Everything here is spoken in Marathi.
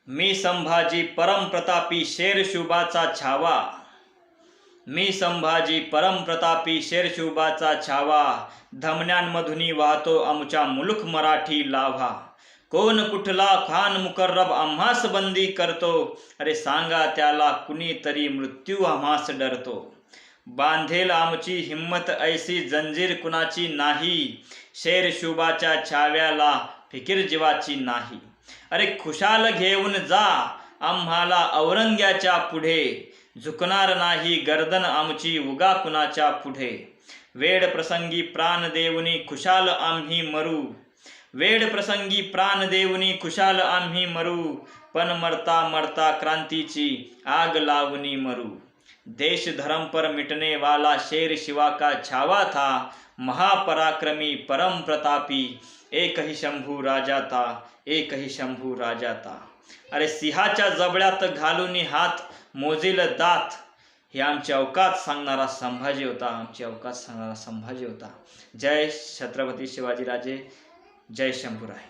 मी संभाजी परमप्रतापी शेरशुबाचा छावा, मी संभाजी परमप्रतापी शेरशुबाचा छावा, धमन्यांमधुनी वाहतो आमच्या मुलुख मराठी लाव्हा। कोण कुठला खान मुकर्रब आम्हास बंदी करतो, अरे सांगा त्याला कुणीतरी मृत्यू आम्हास डरतो। बांधेल आमची हिम्मत ऐसी जंजीर कुणाची नाही, शेरशुबाच्या छाव्याला फिकीर जीवाची नाही। अरे खुशाल घेऊन जा आम्हाला औरंग्याच्या पुढे, झुकणार नाही गर्दन आमची उगा कुणाच्या पुढे। वेड प्रसंगी प्राण देऊनी खुशाल आम्ही मरू, वेड प्रसंगी प्राण देऊनी खुशाल आम्ही मरू, पण मरता मरता क्रांतीची आग लावनी मरू। देश धर्म पर मिटने वाला शेर शिवा का छावा था, महापराक्रमी परम प्रतापी एक ही शंभू राजा था, एक ही शंभू राजा था। अरे सिंहाच्या जबड्यात घालून हात मोजील दात, हे आमची अवकात सांगणारा संभाजी होता, आमची अवकात सांगणारा संभाजी होता। जय छत्रपती शिवाजीराजे, जय शंभूराय।